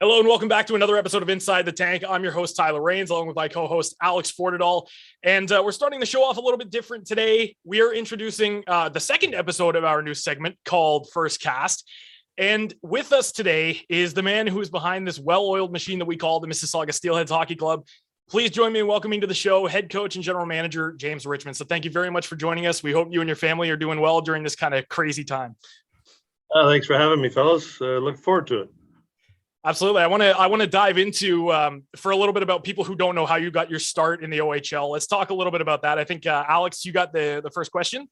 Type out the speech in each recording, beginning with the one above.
Hello and welcome back to another episode of Inside the Tank. I'm your host, Tyler Raines, along with my co-host, Alex Fordedal. And we're starting the show off a little bit different today. We are introducing the second episode of our new segment called First Cast. And with us today is the man who is behind this well-oiled machine that we call the Mississauga Steelheads Hockey Club. Please join me in welcoming to the show head coach and general manager, James Richmond. So thank you very much for joining us. We hope you and your family are doing well during this kind of crazy time. Thanks for having me, fellas. Look forward to it. Absolutely. I want to dive into for a little bit about people who don't know how you got your start in the OHL. Let's talk a little bit about that. I think Alex, you got the first question.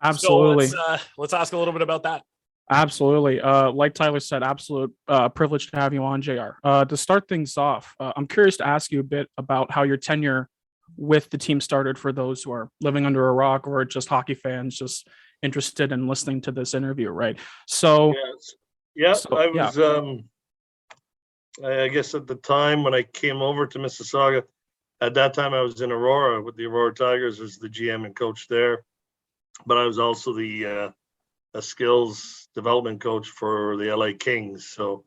Absolutely. So let's ask a little bit about that. Absolutely. Like Tyler said, absolute privilege to have you on, JR. To start things off, I'm curious to ask you a bit about how your tenure with the team started for those who are living under a rock or just hockey fans just interested in listening to this interview, right? So, I guess at the time when I came over to Mississauga, at that time I was in Aurora with the Aurora Tigers as the GM and coach there. But I was also the a skills development coach for the LA Kings. So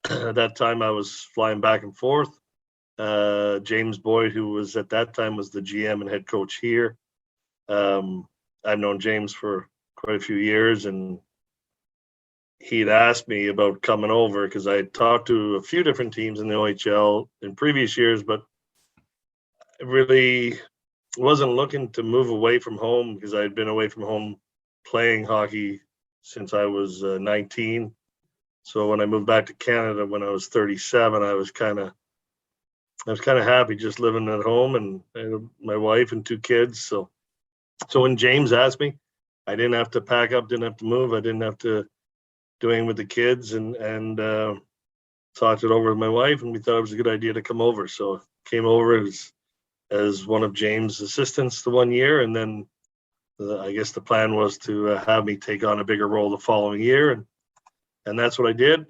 at that time I was flying back and forth. James Boyd, who was at that time was the GM and head coach here. I've known James for quite a few years, and he'd asked me about coming over because I had talked to a few different teams in the OHL in previous years, but I really wasn't looking to move away from home because I had been away from home playing hockey since I was 19. So when I moved back to Canada when I was 37, I was kind of happy just living at home, and I had my wife and two kids. So when James asked me, I didn't have to pack up, didn't have to move, I didn't have to doing with the kids, and talked it over with my wife, and we thought it was a good idea to come over. So came over as one of James' assistants the 1 year, and then I guess the plan was to have me take on a bigger role the following year, and that's what I did.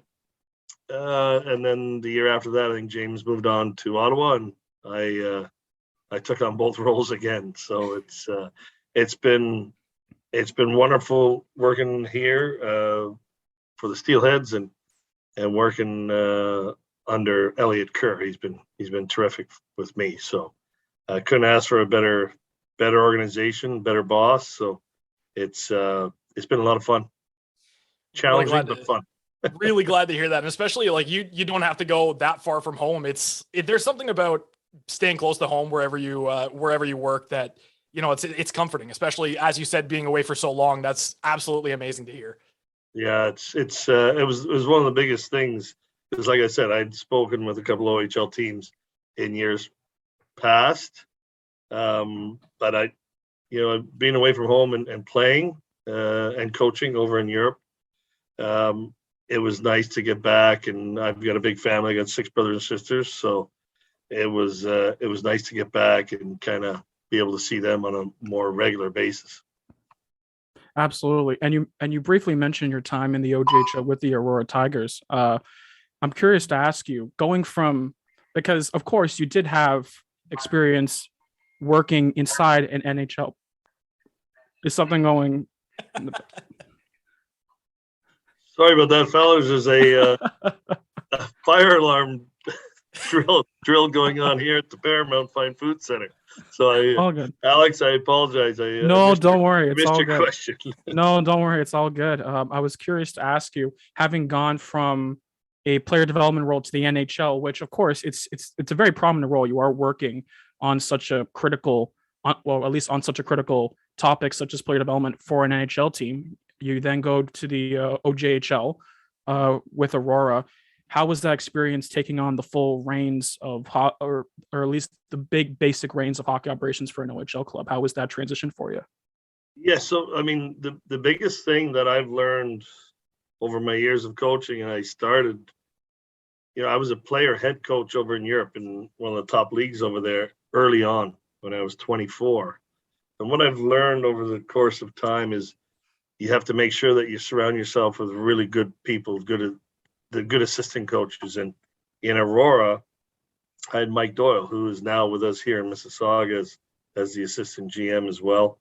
And then the year after that, I think James moved on to Ottawa, and I took on both roles again. So it's been wonderful working here for the Steelheads and working under Elliot Kerr. He's been terrific with me. So I couldn't ask for a better organization, better boss. So it's been a lot of fun, challenging but fun. Really glad to hear that, and especially like you don't have to go that far from home. There's something about staying close to home wherever you work that it's comforting, especially as you said, being away for so long. That's absolutely amazing to hear. Yeah, it was one of the biggest things because, like I said, I'd spoken with a couple of OHL teams in years past, but I, being away from home and playing and coaching over in Europe, it was nice to get back. And I've got a big family; I got 6 brothers and sisters, so it was nice to get back and kind of be able to see them on a more regular basis. Absolutely. And you briefly mentioned your time in the OJHL with the Aurora Tigers. I'm curious to ask you, because of course you did have experience working inside an NHL. Is something going? Sorry about that, fellas. There's a fire alarm drill going on here at the Paramount Fine Food Center. So all good. Alex, I apologize. No, don't worry. It's all good. Question. No, don't worry. It's all good. I was curious to ask you, having gone from a player development role to the NHL, which of course it's a very prominent role. You are working on such a critical, at least on such a critical topic such as player development for an NHL team. You then go to the OJHL with Aurora. How was that experience taking on the full reins of or at least the big basic reins of hockey operations for an OHL club? How was that transition for you? Yeah, so I mean, the biggest thing that I've learned over my years of coaching, and I started, I was a player head coach over in Europe in one of the top leagues over there early on when I was 24. And what I've learned over the course of time is you have to make sure that you surround yourself with really good people, good assistant coaches. And in Aurora, I had Mike Doyle, who is now with us here in Mississauga as the assistant GM as well.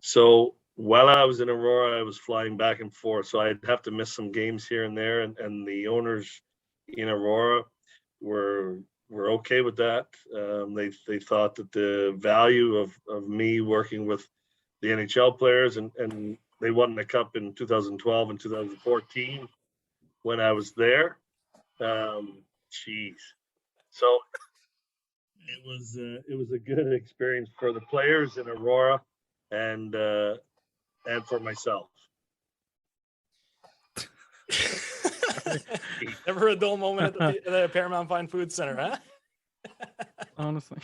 So while I was in Aurora, I was flying back and forth. So I'd have to miss some games here and there. And the owners in Aurora were okay with that. They thought that the value of me working with the NHL players, and they won the cup in 2012 and 2014 when I was there. Jeez. So it was a good experience for the players in Aurora and for myself. Never a dull moment at the Paramount Fine Food Center, huh? Honestly.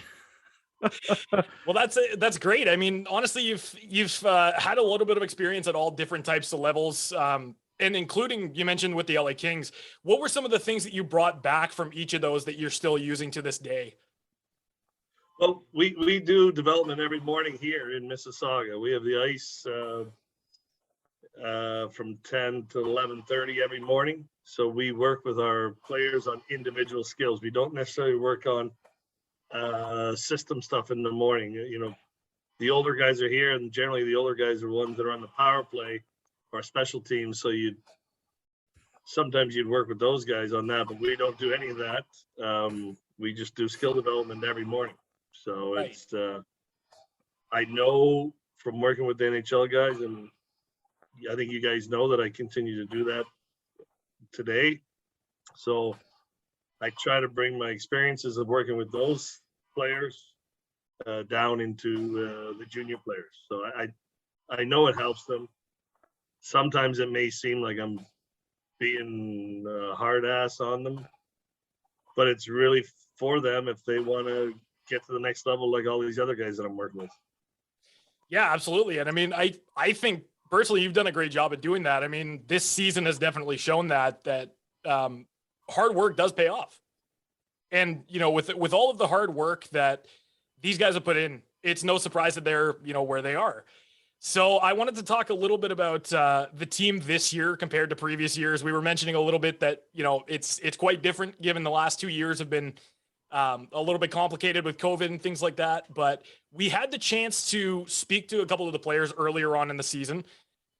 Well, that's great. I mean, honestly, you've had a little bit of experience at all different types of levels, and including, you mentioned with the LA Kings. What were some of the things that you brought back from each of those that you're still using to this day? Well, we do development every morning here in Mississauga. We have the ice from 10 to 11:30 every morning. So we work with our players on individual skills. We don't necessarily work on system stuff in the morning. You know, the older guys are here, and generally the older guys are ones that are on the power play or special teams. So sometimes you'd work with those guys on that, but we don't do any of that. We just do skill development every morning. So Right. it's I know from working with the NHL guys, and I think you guys know that I continue to do that today. So I try to bring my experiences of working with those players down into the junior players. So I know it helps them. Sometimes it may seem like I'm being hard ass on them, but it's really for them if they want to get to the next level, like all these other guys that I'm working with. Yeah, absolutely. And I mean, I think personally, you've done a great job at doing that. I mean, this season has definitely shown that hard work does pay off. And, you know, with all of the hard work that these guys have put in, it's no surprise that they're, you know, where they are. So I wanted to talk a little bit about the team this year compared to previous years. We were mentioning a little bit that, you know, it's quite different given the last 2 years have been a little bit complicated with COVID and things like that. But we had the chance to speak to a couple of the players earlier on in the season,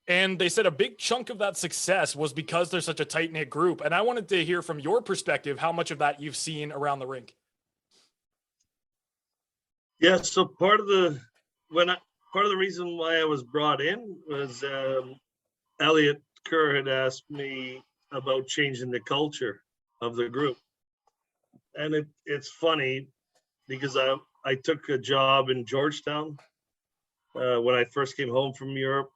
and they said a big chunk of that success was because they're such a tight-knit group. And I wanted to hear from your perspective how much of that you've seen around the rink. Yeah, so part of the reason why I was brought in was Elliot Kerr had asked me about changing the culture of the group. And it's funny because I took a job in Georgetown when I first came home from Europe,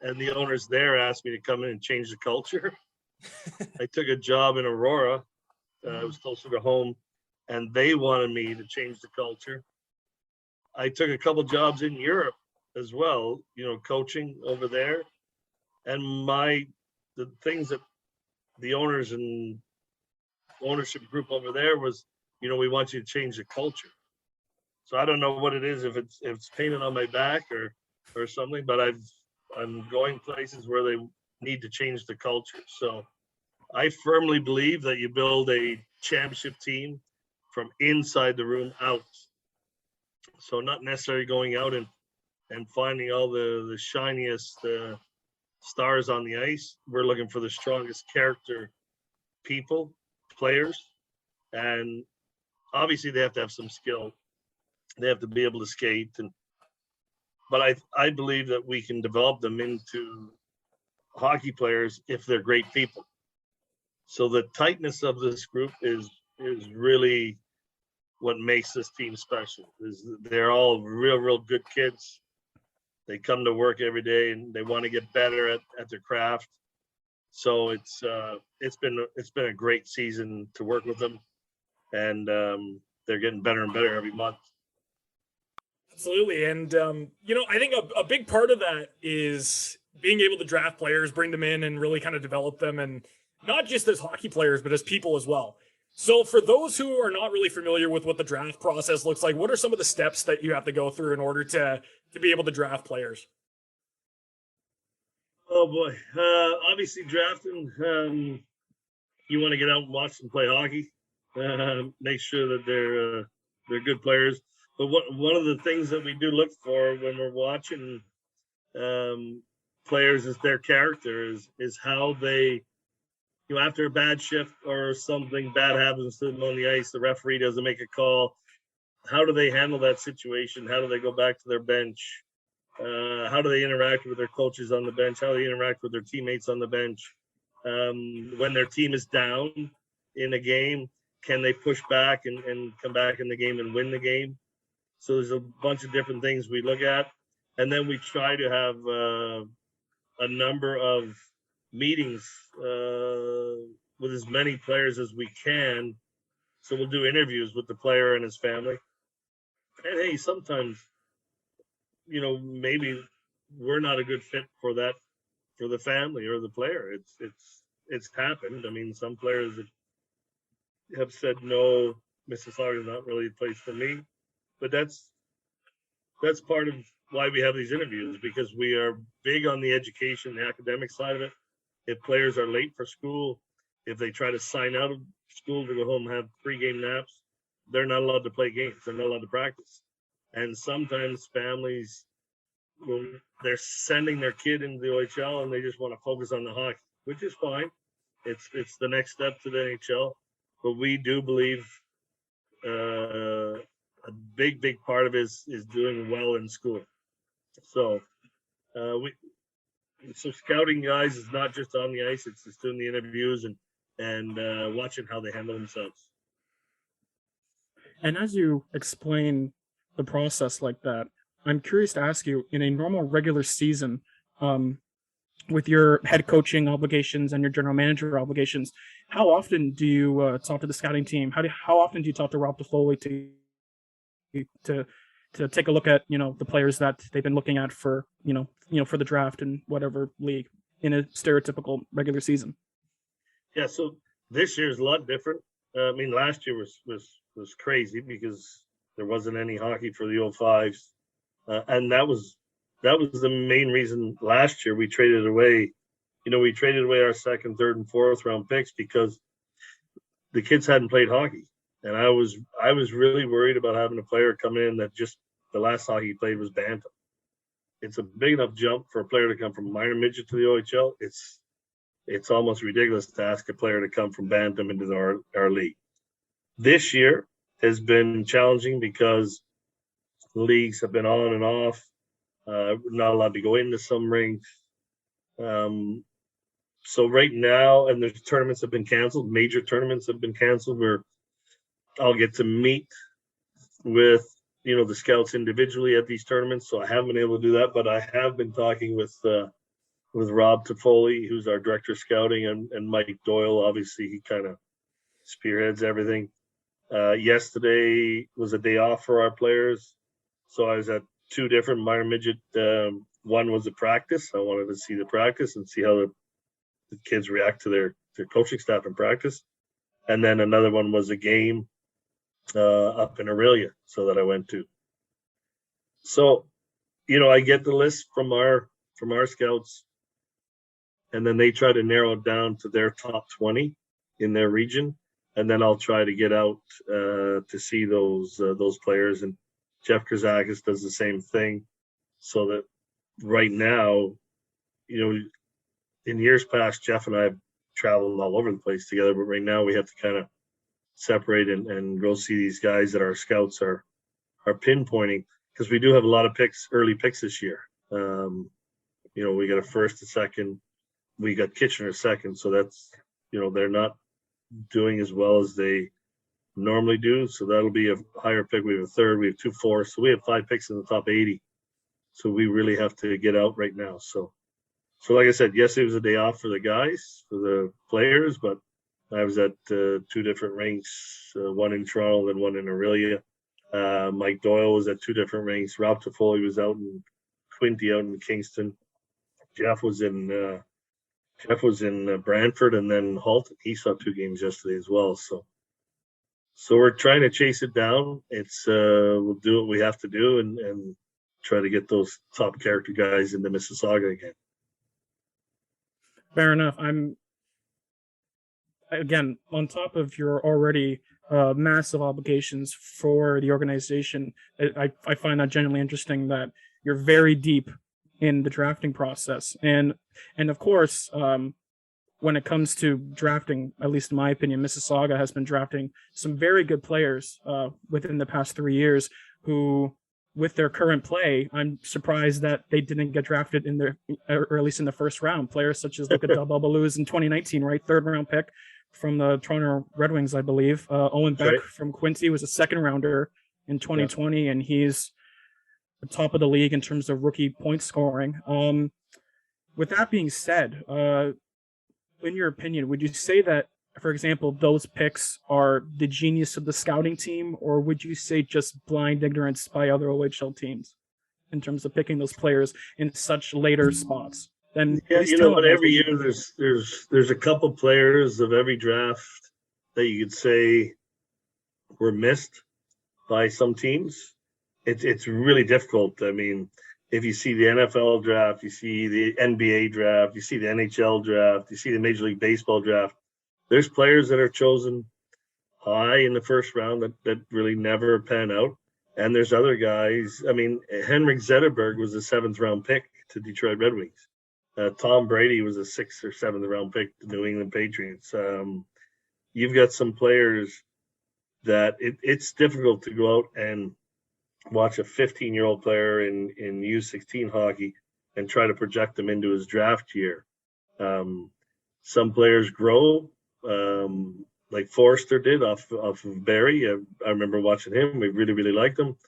and the owners there asked me to come in and change the culture. I took a job in Aurora. It was closer to home, and they wanted me to change the culture. I took a couple jobs in Europe as well, you know, coaching over there. And the things that the owners and ownership group over there was, you know, we want you to change the culture. So I don't know what it is, if it's painted on my back or something, but I'm going places where they need to change the culture. So I firmly believe that you build a championship team from inside the room out. So not necessarily going out and finding all the shiniest stars on the ice. We're looking for the strongest character people, players, and obviously they have to have some skill. They have to be able to skate, but I believe that we can develop them into hockey players if they're great people. So the tightness of this group is really what makes this team special. Is they're all real good kids. They come to work every day and they want to get better at their craft. So it's been a great season to work with them, and they're getting better and better every month. Absolutely. And, you know, I think a big part of that is being able to draft players, bring them in and really kind of develop them, and not just as hockey players, but as people as well. So for those who are not really familiar with what the draft process looks like, what are some of the steps that you have to go through in order to be able to draft players? Oh boy. Obviously drafting, you want to get out and watch them play hockey. Make sure that they're good players. But one of the things that we do look for when we're watching players is their character, is how they after a bad shift or something bad happens to them on the ice, the referee doesn't make a call. How do they handle that situation? How do they go back to their bench? How do they interact with their coaches on the bench? How do they interact with their teammates on the bench? When their team is down in a game, can they push back and come back in the game and win the game? So there's a bunch of different things we look at. And then we try to have a number of meetings with as many players as we can. So we'll do interviews with the player and his family. And hey, sometimes, maybe we're not a good fit for the family or the player. It's happened. I mean, some players have said, no, Mississauga is not really a place for me. But that's part of why we have these interviews, because we are big on the education, the academic side of it. If players are late for school, if they try to sign out of school to go home and have pre-game naps, they're not allowed to play games. They're not allowed to practice. And sometimes families, they're sending their kid into the OHL and they just want to focus on the hockey, which is fine. It's the next step to the NHL. But we do believe a big part of it is doing well in school. So so scouting guys is not just on the ice; it's just doing the interviews and watching how they handle themselves. And as you explain the process like that, I'm curious to ask you, in a normal regular season, with your head coaching obligations and your general manager obligations, how often do you talk to the scouting team? How often do you talk to Rob Toffoli to take a look at the players that they've been looking at for for the draft and whatever league in a stereotypical regular season? Yeah, so this year is a lot different. I mean, last year was crazy because there wasn't any hockey for the 05s, and that was the main reason last year we traded away. We traded away our second, third, and fourth round picks because the kids hadn't played hockey, and I was really worried about having a player come in that just the last hockey he played was bantam. It's a big enough jump for a player to come from minor midget to the OHL. It's almost ridiculous to ask a player to come from bantam into our league. This year has been challenging because the leagues have been on and off. Not allowed to go into some rinks. So right now, and the tournaments have been canceled. Major tournaments have been canceled where I'll get to meet with the scouts individually at these tournaments. So I haven't been able to do that, but I have been talking with Rob Toffoli, who's our director of scouting, and Mike Doyle. Obviously, he kind of spearheads everything. Yesterday was a day off for our players, so I was at two different minor midget. One was a practice. I wanted to see the practice and see how the kids react to their coaching staff in practice. And then another one was a game up in Aurelia, so that I went to. So, I get the list from our scouts, and then they try to narrow it down to their top 20 in their region, and then I'll try to get out to see those players. And Jeff Krzakis does the same thing, so that right now, in years past, Jeff and I have traveled all over the place together, but right now we have to kind of separate and go see these guys that our scouts are pinpointing, because we do have a lot of early picks this year. We got a first, a second, we got Kitchener second, so that's they're not doing as well as they normally do, so that'll be a higher pick. We have a third, we have 2 fourths, so we have 5 picks in the top 80. So we really have to get out right now. So like I said, yesterday was a day off for the guys, for the players, but I was at 2 different rinks, one in Toronto and one in Aurelia. Mike Doyle was at 2 different rinks. Rob Toffoli was out in Quinte, out in Kingston. Jeff was in Brantford and then Halton. He saw 2 games yesterday as well. So we're trying to chase it down. It's we'll do what we have to do and try to get those top character guys into Mississauga again. Fair enough. I'm, again, on top of your already massive obligations for the organization. I find that genuinely interesting that you're very deep in the drafting process, and of course, when it comes to drafting, at least in my opinion, Mississauga has been drafting some very good players within the past 3 years who, with their current play, I'm surprised that they didn't get drafted in their, or at least in the first round. Players such as look at Del Belbaluz in 2019, right? 3rd round pick from the Toronto Red Wings, I believe. Owen Beck from Quincy was a 2nd rounder in 2020, and he's the top of the league in terms of rookie point scoring. With that being said, in your opinion, would you say that, for example, those picks are the genius of the scouting team, or would you say just blind ignorance by other OHL teams in terms of picking those players in such later spots? Then but every year there's a couple players of every draft that you could say were missed by some teams. It's really difficult. I mean, if you see the NFL draft, you see the NBA draft, you see the NHL draft, you see the Major League Baseball draft, there's players that are chosen high in the first round that really never pan out. And there's other guys. I mean, Henrik Zetterberg was a 7th round pick to Detroit Red Wings. Tom Brady was a 6th or 7th round pick to New England Patriots. You've got some players that it's difficult to go out and watch a 15-year-old player in U16 hockey and try to project them into his draft year. Some players grow, like Forrester did off of Barrie. I remember watching him. We really, really liked him,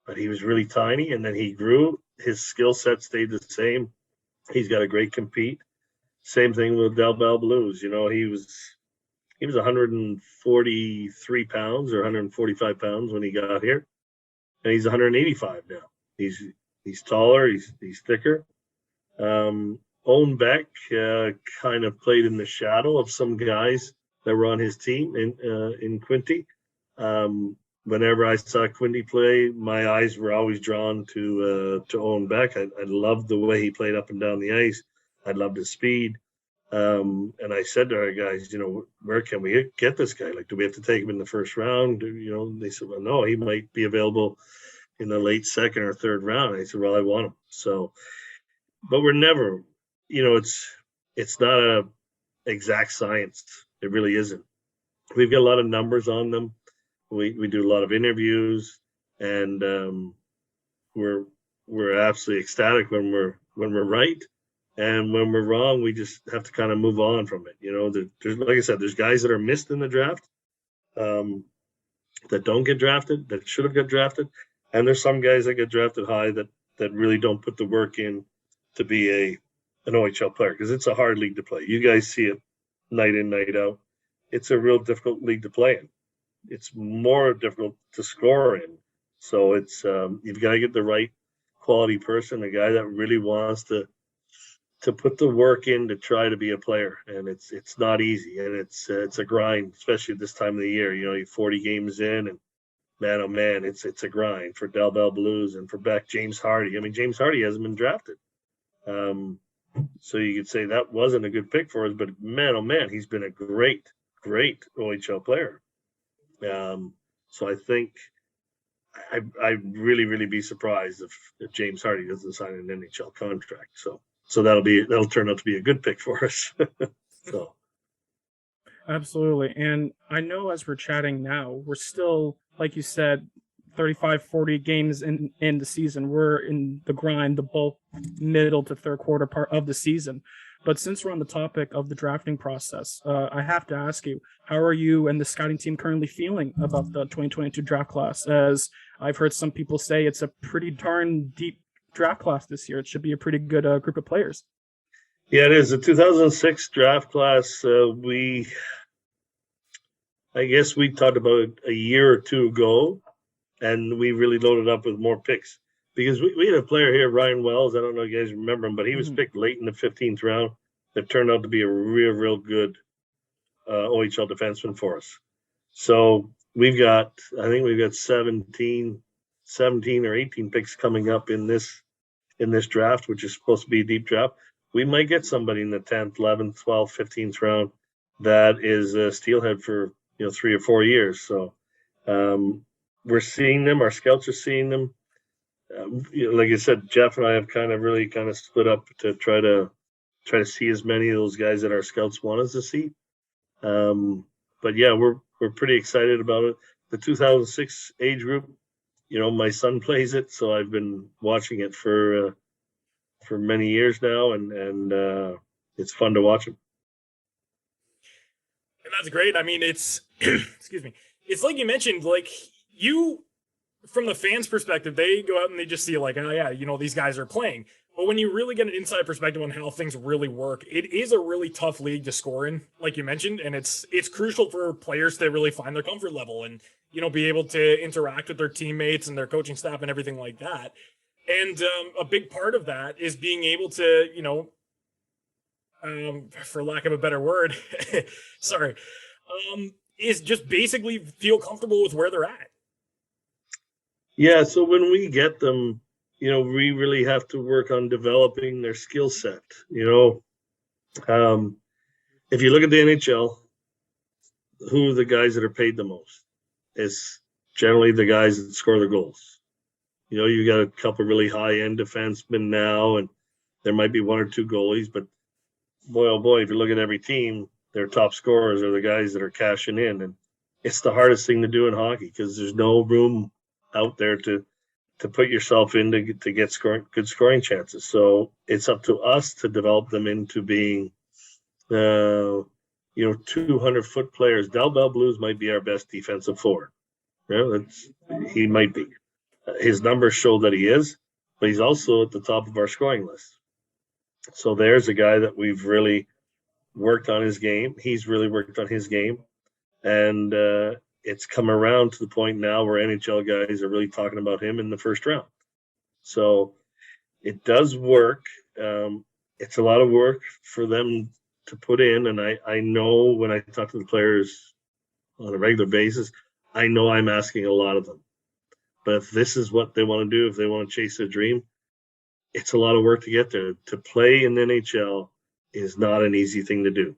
but he was really tiny, and then he grew. His skill set stayed the same. He's got a great compete. Same thing with Del Belbaluz. You know, he was 143 pounds or 145 pounds when he got here, and he's 185 now. He's taller. He's thicker. Owen Beck kind of played in the shadow of some guys that were on his team in Quinty. Whenever I saw Quinty play, my eyes were always drawn to Owen Beck. I loved the way he played up and down the ice. I loved his speed. And I said to our guys, you know, where can we get this guy? Like, do we have to take him in the first round? You know, they said, well, no, he might be available in the late 2nd or 3rd round. And I said, well, I want him. So, but we're never, you know, it's not a exact science. It really isn't. We've got a lot of numbers on them. We do a lot of interviews, and we're absolutely ecstatic when we're right. And when we're wrong, we just have to kind of move on from it. You know, there's, like I said, there's guys that are missed in the draft that don't get drafted, that should have got drafted. And there's some guys that get drafted high that really don't put the work in to be an OHL player, because it's a hard league to play. You guys see it night in, night out. It's a real difficult league to play in. It's more difficult to score in. So it's you've got to get the right quality person, a guy that really wants to put the work in to try to be a player. And it's not easy, and it's a grind, especially at this time of the year. You know, you're 40 games in, and man, oh man, it's a grind for Del Belbaluz and for Beck. James Hardy. I mean, James Hardy hasn't been drafted. So you could say that wasn't a good pick for us, but man, oh man, he's been a great OHL player. So I think I'd really be surprised if James Hardy doesn't sign an NHL contract. So that'll turn out to be a good pick for us. So absolutely. And I know as we're chatting now, we're still, like you said, 35, 40 games in the season. We're in the grind, the bulk middle to 3rd quarter part of the season. But since we're on the topic of the drafting process, I have to ask you, how are you and the scouting team currently feeling about the 2022 draft class? As I've heard some people say it's a pretty darn deep draft class this year. It should be a pretty good group of players. Yeah, it is. The 2006 draft class, I guess we talked about it a year or two ago, and we really loaded up with more picks. Because we had a player here, Ryan Wells. I don't know if you guys remember him, but he was picked late in the 15th round. That turned out to be a real good OHL defenseman for us. So I think we've got 17 or 18 picks coming up in this draft, which is supposed to be a deep draft. We might get somebody in the 10th, 11th, 12th, 15th round that is a steelhead for 3 or 4 years. So we're seeing them. Our scouts are seeing them. Like I said, Jeff and I have kind of split up to try to try to see as many of those guys that our scouts want us to see. But yeah, we're pretty excited about it. The 2006 age group, my son plays it, so I've been watching it for many years now, and it's fun to watch him. And that's great. I mean, it's excuse me. It's like you mentioned, like you from the fans' perspective, they go out and they just see like, oh yeah, these guys are playing. But when you really get an inside perspective on how things really work, it is a really tough league to score in, like you mentioned, and it's crucial for players to really find their comfort level and be able to interact with their teammates and their coaching staff and everything like that. And a big part of that is being able to, for lack of a better word, sorry, is just basically feel comfortable with where they're at. Yeah, so when we get them, we really have to work on developing their skill set. If you look at the NHL, who are the guys that are paid the most? It's generally the guys that score the goals. You got a couple really high-end defensemen now, and there might be one or two goalies, but boy, oh boy, if you look at every team, their top scorers are the guys that are cashing in. And it's the hardest thing to do in hockey because there's no room out there to put yourself in to get good scoring chances. So it's up to us to develop them into being, 200-foot players. Del Bell Blues might be our best defensive forward. He might be. His numbers show that he is, but he's also at the top of our scoring list. So there's a guy that we've really worked on his game. He's really worked on his game. And it's come around to the point now where NHL guys are really talking about him in the first round. So it does work. It's a lot of work for them to put in. And I know when I talk to the players on a regular basis, I know I'm asking a lot of them. But if this is what they want to do, if they want to chase their dream, it's a lot of work to get there. To play in the NHL is not an easy thing to do.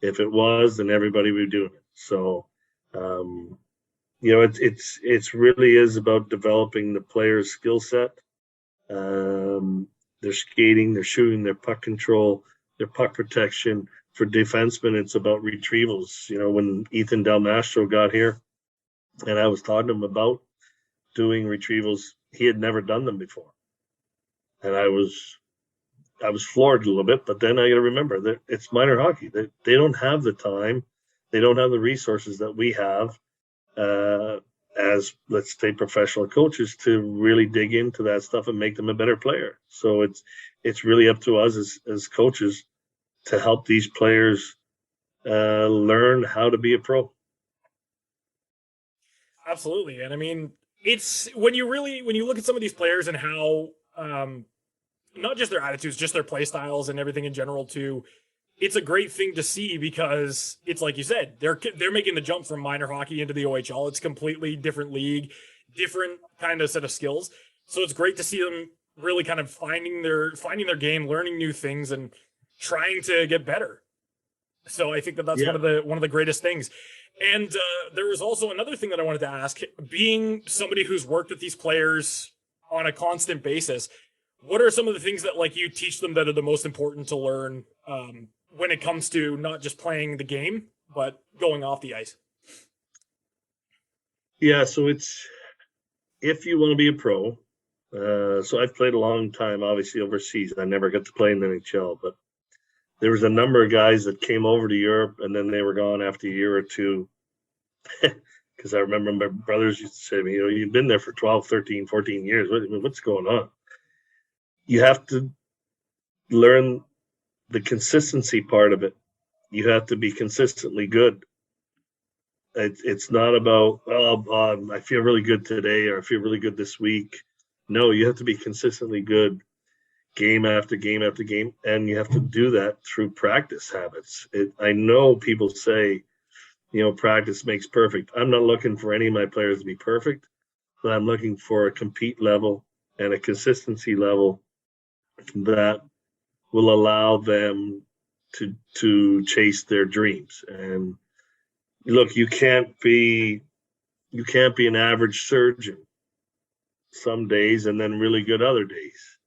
If it was, then everybody would be doing it. So, it's really is about developing the player's skill set, their skating, their shooting, their puck control, their puck protection. For defensemen, it's about retrievals. When Ethan Del Mastro got here, and I was talking to him about doing retrievals, he had never done them before, and I was floored a little bit. But then I got to remember that it's minor hockey. They don't have the time, they don't have the resources that we have as, let's say, professional coaches to really dig into that stuff and make them a better player. So it's really up to us as coaches to help these players learn how to be a pro. Absolutely. And I mean, it's when you look at some of these players and how not just their attitudes, just their play styles and everything in general too, it's a great thing to see because it's like you said, they're making the jump from minor hockey into the OHL. It's a completely different league, different kind of set of skills. So it's great to see them really kind of finding their game, learning new things, and trying to get better. So I think that's one of the greatest things. And there was also another thing that I wanted to ask, being somebody who's worked with these players on a constant basis, what are some of the things that like you teach them that are the most important to learn when it comes to not just playing the game, but going off the ice? Yeah, so it's, if you want to be a pro, so I've played a long time, obviously overseas. I never got to play in the NHL, but there was a number of guys that came over to Europe and then they were gone after a year or two. Because I remember my brothers used to say to me, you've been there for 12, 13, 14 years. What's going on? You have to learn the consistency part of it. You have to be consistently good. It's not about, I feel really good today or I feel really good this week. No, you have to be consistently good game after game after game, and you have to do that through practice habits. I know people say, practice makes perfect. I'm not looking for any of my players to be perfect, but I'm looking for a compete level and a consistency level that will allow them to chase their dreams. And look, you can't be an average surgeon some days and then really good other days.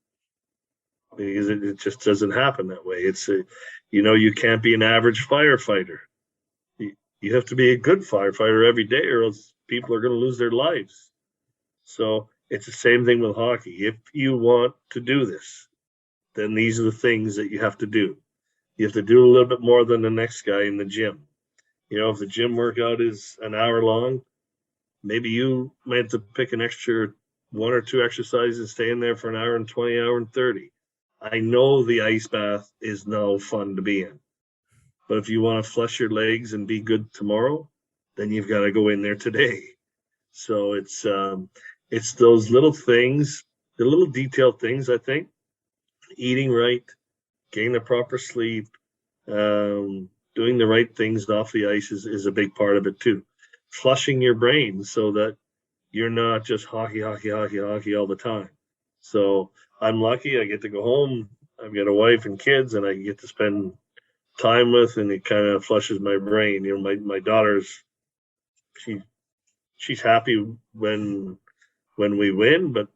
because it just doesn't happen that way. You can't be an average firefighter. You have to be a good firefighter every day, or else people are going to lose their lives. So it's the same thing with hockey. If you want to do this, then these are the things that you have to do. You have to do a little bit more than the next guy in the gym. If the gym workout is an hour long, maybe you might have to pick an extra 1 or 2 exercises and stay in there for an hour and 20, hour and 30. I know the ice bath is no fun to be in. But if you want to flush your legs and be good tomorrow, then you've got to go in there today. So it's those little things, the little detailed things, I think. Eating right, getting the proper sleep, doing the right things off the ice is a big part of it too. Flushing your brain so that you're not just hockey all the time. So I'm lucky I get to go home. I've got a wife and kids, and I get to spend time with, and it kind of flushes my brain. My daughter's she's happy when we win, but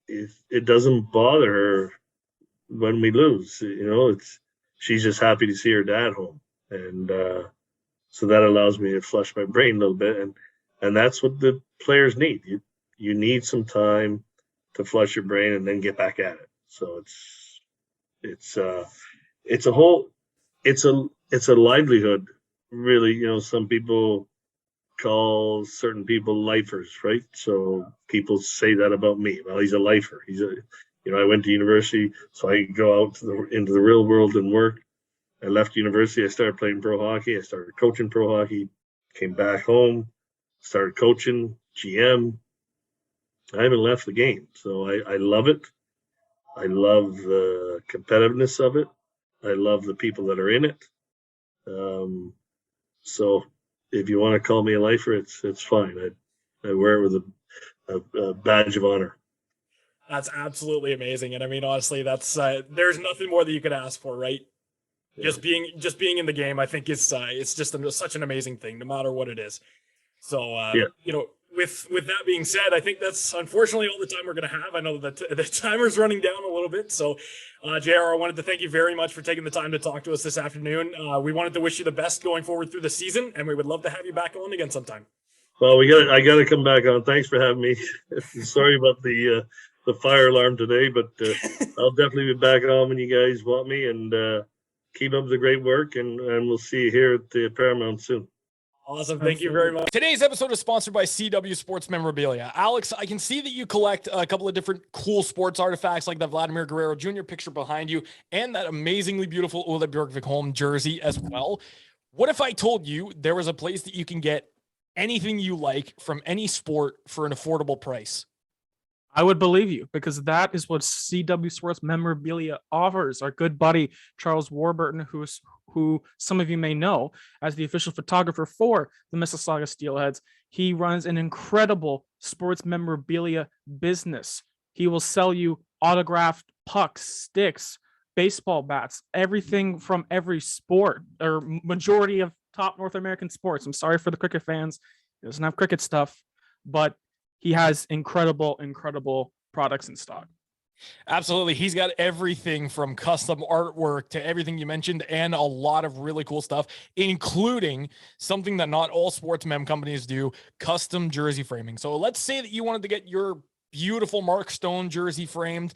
it doesn't bother her when we lose. She's just happy to see her dad home, and so that allows me to flush my brain a little bit, and that's what the players need. You need some time to flush your brain and then get back at it. So it's a livelihood, really. Some people call certain people lifers, right? So people say that about me. Well, he's a lifer. I went to university, so I go out into the real world and work. I left university. I started playing pro hockey. I started coaching pro hockey. Came back home, started coaching GM. I haven't left the game, so I love it. I love the competitiveness of it. I love the people that are in it. So if you want to call me a lifer, it's fine. I wear it with a badge of honor. That's absolutely amazing. And I mean, honestly, that's there's nothing more that you could ask for, right? Yeah. Just being in the game, I think it's just such an amazing thing, no matter what it is. So, with that being said, I think that's unfortunately all the time we're going to have. I know that the timer's running down a little bit. So, JR, I wanted to thank you very much for taking the time to talk to us this afternoon. We wanted to wish you the best going forward through the season, and we would love to have you back on again sometime. Well, I got to come back on. Thanks for having me. Sorry about the fire alarm today, but I'll definitely be back on when you guys want me, and keep up the great work, and we'll see you here at the Paramount soon. Awesome. Thank you very much. Today's episode is sponsored by CW Sports Memorabilia. Alex, I can see that you collect a couple of different cool sports artifacts like that Vladimir Guerrero Jr. picture behind you and that amazingly beautiful Ole Bjorkvik home jersey as well. What if I told you there was a place that you can get anything you like from any sport for an affordable price? I would believe you, because that is what CW Sports Memorabilia offers. Our good buddy Charles Warburton, who some of you may know as the official photographer for the Mississauga Steelheads, he runs an incredible sports memorabilia business. He will sell you autographed pucks, sticks, baseball bats, everything from every sport, or majority of top North American sports. I'm sorry for the cricket fans. He doesn't have cricket stuff, but he has incredible products in stock. Absolutely. He's got everything from custom artwork to everything you mentioned, and a lot of really cool stuff, including something that not all sports mem companies do, custom jersey framing. So let's say that you wanted to get your beautiful Mark Stone jersey framed.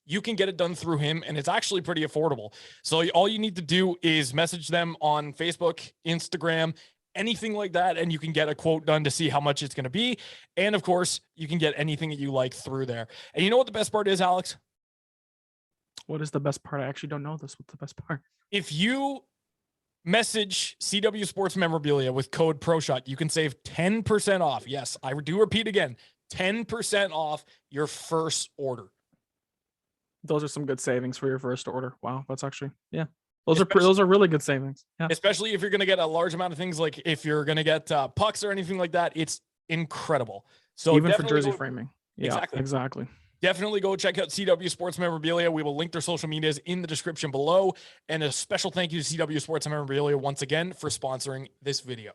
You can get it done through him, and it's actually pretty affordable. So all you need to do is message them on Facebook, Instagram, anything like that, and you can get a quote done to see how much it's going to be. And of course, you can get anything that you like through there. And you know what the best part is, Alex? What is the best part? I actually don't know this. What's the best part? If you message CW Sports Memorabilia with code PROSHOT, you can save 10% off. Yes, I do repeat again, 10% off your first order. Those are some good savings for your first order. Wow, that's actually, yeah. Those are really good savings. Yeah. Especially if you're going to get a large amount of things, like if you're going to get pucks or anything like that, it's incredible. So even for jersey framing. Yeah, exactly. Definitely go check out CW Sports Memorabilia. We will link their social medias in the description below. And a special thank you to CW Sports Memorabilia once again for sponsoring this video.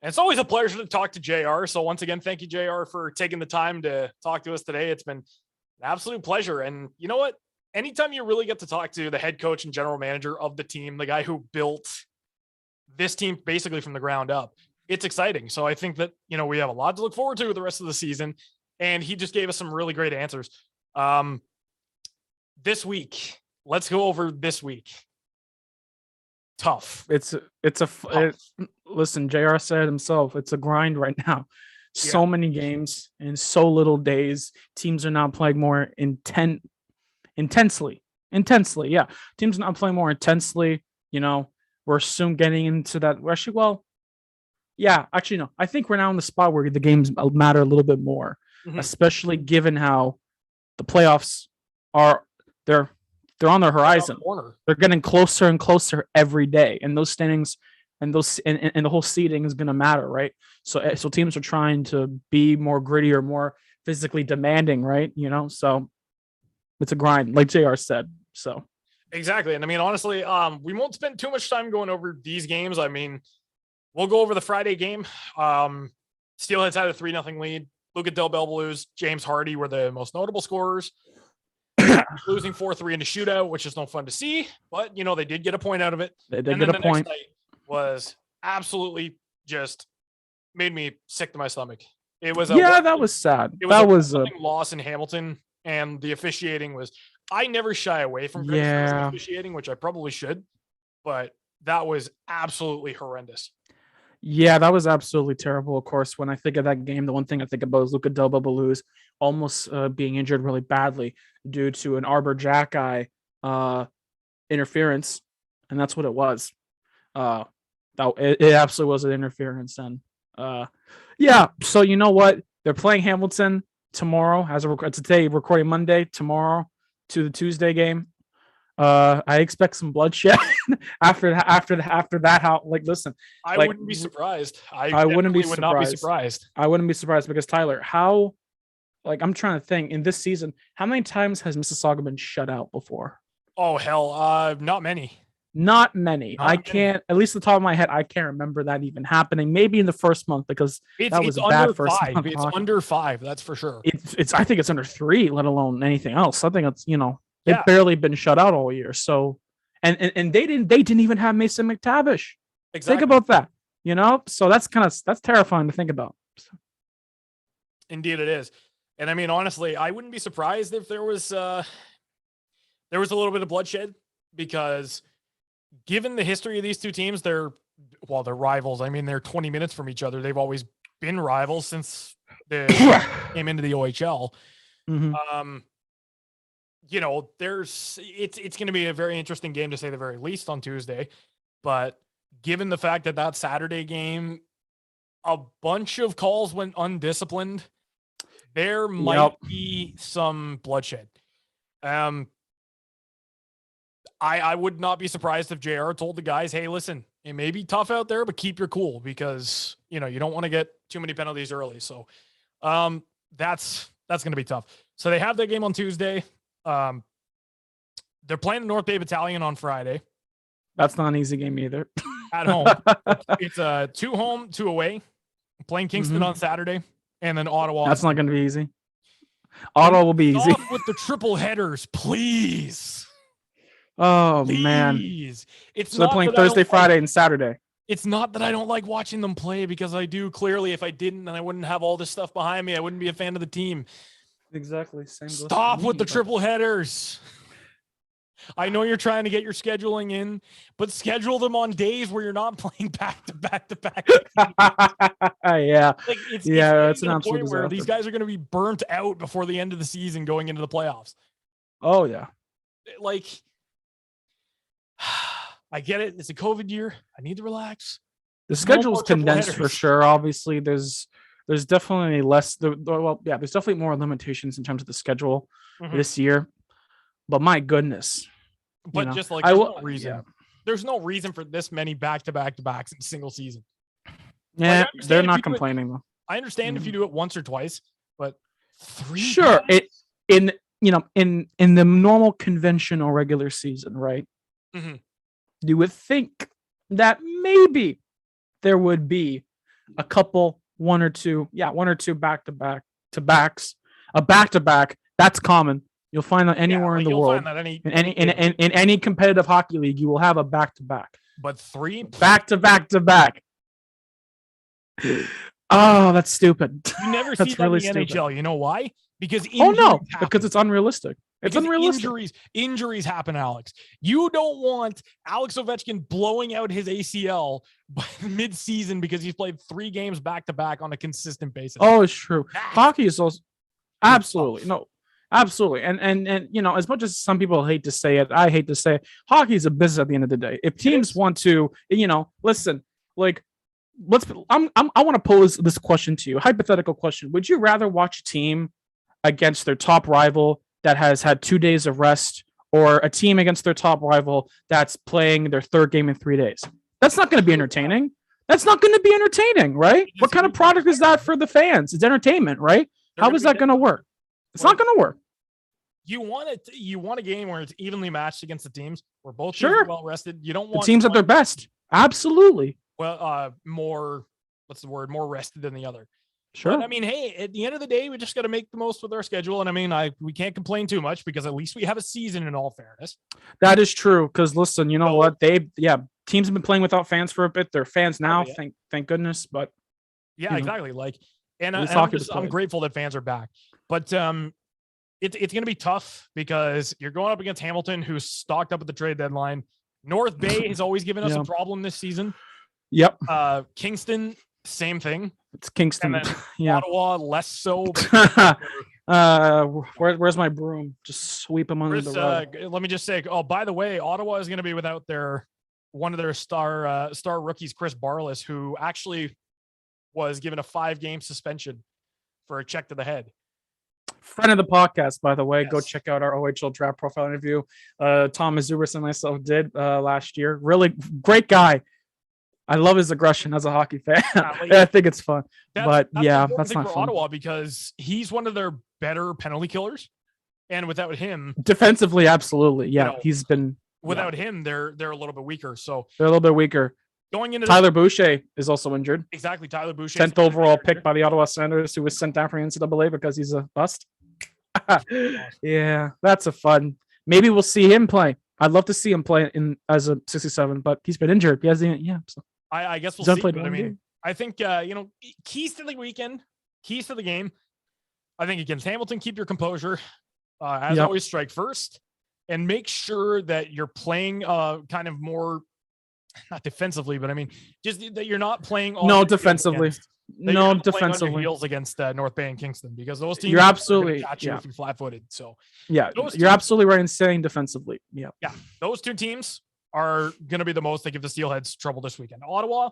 And it's always a pleasure to talk to JR. So once again, thank you, JR, for taking the time to talk to us today. It's been an absolute pleasure. And you know what? anytime you really get to talk to the head coach and general manager of the team, the guy who built this team basically from the ground up, it's exciting. So I think that, we have a lot to look forward to the rest of the season. And he just gave us some really great answers. This week, let's go over this week. Tough. Listen, JR said himself, it's a grind right now. So many games in so little days. Teams are now playing more intensely. Yeah. Teams are not playing more intensely. We're soon getting into that. No. I think we're now in the spot where the games matter a little bit more, especially given how the playoffs they're on the horizon. They're getting closer and closer every day, and those standings and the whole seeding is going to matter, right? So teams are trying to be more gritty or more physically demanding, right? So it's a grind, like JR said. So exactly, and I mean, honestly, we won't spend too much time going over these games. I mean, we'll go over the Friday game. Steelheads had a 3-0 lead. Luca Del Bel Blues, James Hardy were the most notable scorers. Losing 4-3 in a shootout, which is no fun to see, but they did get a point out of it. They did get a point. Next night was absolutely just made me sick to my stomach. It was that was sad. That was a loss in Hamilton, and the officiating was. I never shy away from criticizing officiating, which I probably should, but that was absolutely horrendous. Yeah, that was absolutely terrible. Of course, when I think of that game, the one thing I think about is Luca Del Bel Blues almost being injured really badly due to an Arbor Jack eye interference, and that's what it was. It absolutely was an interference, and So you know what? They're playing Hamilton tomorrow. Today, recording Monday. Tomorrow to the Tuesday game. I expect some bloodshed after that. Listen, I wouldn't be surprised. I wouldn't be would not be surprised. I wouldn't be surprised because Tyler, I'm trying to think in this season, how many times has Mississauga been shut out before? Oh hell, not many. Not many. Can't, at least the top of my head, I can't remember that even happening. Maybe in the first month because that was bad first month. It's under 5, that's for sure. I think it's under 3, let alone anything else. I think it's they've barely been shut out all year. So, and they didn't even have Mason McTavish. Exactly. Think about that. So that's terrifying to think about. Indeed, it is. And I mean, honestly, I wouldn't be surprised if there was a little bit of bloodshed because, given the history of these two teams, they're rivals. I mean, they're 20 minutes from each other. They've always been rivals since they came into the OHL. Mm-hmm. It's going to be a very interesting game to say the very least on Tuesday. But given the fact that Saturday game, a bunch of calls went undisciplined, there might be some bloodshed. I would not be surprised if JR told the guys, hey, listen, it may be tough out there, but keep your cool because, you don't want to get too many penalties early. So that's going to be tough. So they have that game on Tuesday. They're playing the North Bay Battalion on Friday. That's not an easy game either. At home. It's 2 home, 2 away. Playing Kingston on Saturday and then Ottawa. That's not going to be easy. Ottawa will be easy. With the triple headers, please. Oh, man. It's so they're playing Thursday, Friday, and Saturday. It's not that I don't like watching them play because I do. Clearly, if I didn't, then I wouldn't have all this stuff behind me. I wouldn't be a fan of the team. Exactly. Same. Stop with the triple headers. I know you're trying to get your scheduling in, but schedule them on days where you're not playing back to back to back. Yeah. It's an absolute point where these guys are going to be burnt out before the end of the season going into the playoffs. Oh, yeah. I get it. It's a COVID year. I need to relax. The schedule's condensed for sure. Obviously, there's definitely less. There's definitely more limitations in terms of the schedule this year. But my goodness. But there's no reason. Yeah. There's no reason for this many back-to-backs in a single season. Yeah, they're not complaining though. I understand if you do it once or twice, but 3 sure. In the normal conventional regular season, right? Mm-hmm. You would think that maybe there would be a couple, one or two back-to-backs. A back-to-back, that's common. You'll find that anywhere in the you'll world. find that In any competitive hockey league, you will have a back-to-back. But 3 back-to-back-to-back. Oh, that's stupid. You never That's see that really in the NHL. You know why? Because because it's unrealistic. It's unrealistic. Injuries happen, Alex. You don't want Alex Ovechkin blowing out his ACL by mid-season because he's played 3 games back-to-back on a consistent basis. Oh, it's true. Hockey is also absolutely absolutely. And you know, as much as some people hate to say it, I hate to say it, hockey is a business at the end of the day. If teams want to, you know, listen, like I want to pose this question to you, a hypothetical question. Would you rather watch a team against their top rival that has had 2 days of rest, or a team against their top rival that's playing their 3rd game in 3 days? That's not going to be entertaining. That's not going to be entertaining, right? What kind of product is that for the fans? It's entertainment, right? How is that going to work? It's not going to work. You want a game where it's evenly matched against the teams where both teams are well rested. You don't want the teams at their best. Absolutely. Well, more rested than the other. Sure. But, I mean, hey, at the end of the day, we just got to make the most with our schedule. And I mean, we can't complain too much because at least we have a season, in all fairness. That is true. Because listen, you know what? Teams have been playing without fans for a bit. They're fans now. Thank goodness. But exactly. Like, and I'm grateful that fans are back. But it's going to be tough because you're going up against Hamilton, who's stocked up at the trade deadline. North Bay has always given us a problem this season. Yep. Kingston, same thing. It's Kingston. And then Ottawa, less so. Where's my broom? Just sweep them under the rug. Let me just say. Oh, by the way, Ottawa is going to be without one of their star rookies, Chris Barlas, who actually was given a 5-game suspension for a check to the head. Friend of the podcast, by the way. Yes. Go check out our OHL draft profile interview. Tom Mazubris and myself did last year. Really great guy. I love his aggression as a hockey fan. I think it's fun. That's not for fun. Ottawa because he's one of their better penalty killers, and without him, defensively, absolutely, he's been. Without him, they're a little bit weaker. So they're a little bit weaker. Going into Tyler Boucher is also injured. Exactly, Tyler Boucher, 10th overall pick by the Ottawa Senators, who was sent down for NCAA because he's a bust. Yeah, that's a fun. Maybe we'll see him play. I'd love to see him play as a 67, but he's been injured. He hasn't. So. I guess we'll see. But I mean, I think keys to the weekend, keys to the game. I think against Hamilton, keep your composure. As always, strike first, and make sure that you're playing kind of more, not defensively, but I mean, just that you're not playing. Defensively. Defensively. Heels against North Bay and Kingston, because those teams you're absolutely catch you if you're flat-footed. So you're absolutely right in saying defensively. Yeah, those 2 teams are going to be the most that give the Steelheads trouble this weekend. Ottawa,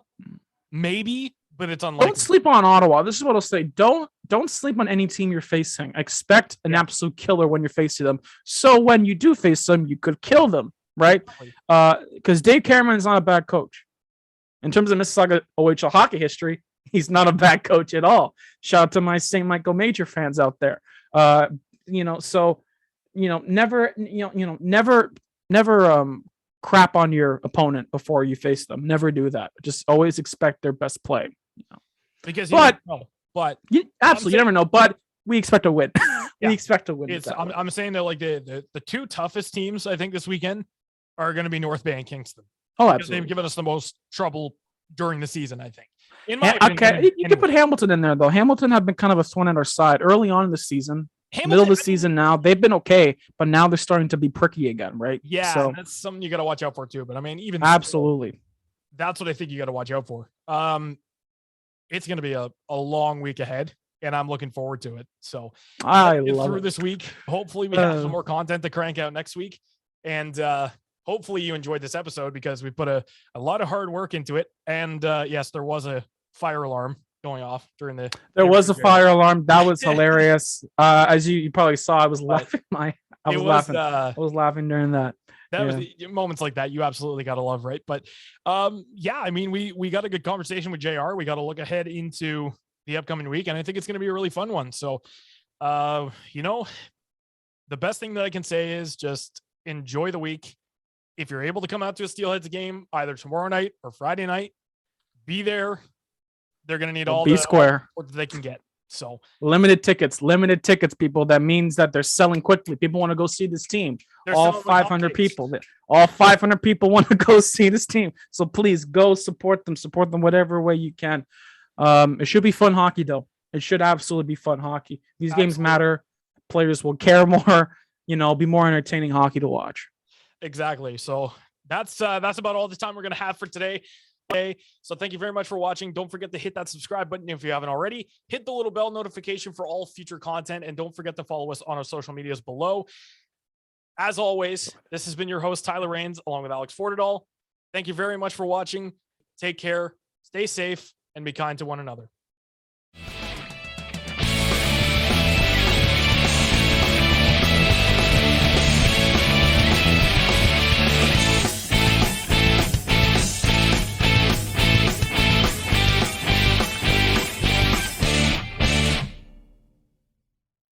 maybe, but it's unlikely. Don't sleep on Ottawa. This is what I'll say. Don't sleep on any team you're facing. Expect an absolute killer when you're facing them. So when you do face them, you could kill them, right? Because Dave Cameron is not a bad coach. In terms of Mississauga OHL hockey history, he's not a bad coach at all. Shout out to my St. Michael Major fans out there. Never crap on your opponent before you face them. Never do that. Just always expect their best play. Because you never know. But we expect a win. We expect to win. I'm saying that like the 2 toughest teams I think this weekend are going to be North Bay and Kingston. Oh, absolutely. They've given us the most trouble during the season, I think. You can put Hamilton in there though. Hamilton have been kind of a thorn in our side early on in the season. Middle of the season now, they've been okay, but now they're starting to be pricky again, right? Yeah, so that's something you got to watch out for too. But I mean, even absolutely, that's what I think you got to watch out for. It's going to be a long week ahead, and I'm looking forward to it. So I love through this week. Hopefully, we have some more content to crank out next week, and hopefully, you enjoyed this episode because we put a lot of hard work into it. And yes, there was a fire alarm going off during there was a fire alarm. That was hilarious. As you probably saw, I was laughing. I was laughing during that. That was moments like that you absolutely got to love, right? But I mean, we got a good conversation with JR. We got to look ahead into the upcoming week, and I think it's going to be a really fun one. So the best thing that I can say is just enjoy the week. If you're able to come out to a Steelheads game either tomorrow night or Friday night, be there. They're going to need all the support that they can get. So limited tickets, people. That means that they're selling quickly. People want to go see this team. All 500 people, all 500 people want to go see this team. So please go support them whatever way you can. It should be fun hockey though. It should absolutely be fun hockey. These games matter. Players will care more, be more entertaining hockey to watch. Exactly. So that's about all the time we're going to have for today. Okay, so thank you very much for watching. Don't forget to hit that subscribe button if you haven't already. Hit the little bell notification for all future content, and don't forget to follow us on our social medias below. As always, this has been your host, Tyler Raines, along with Alex Fordedal. Thank you very much for watching. Take care, stay safe, and be kind to one another.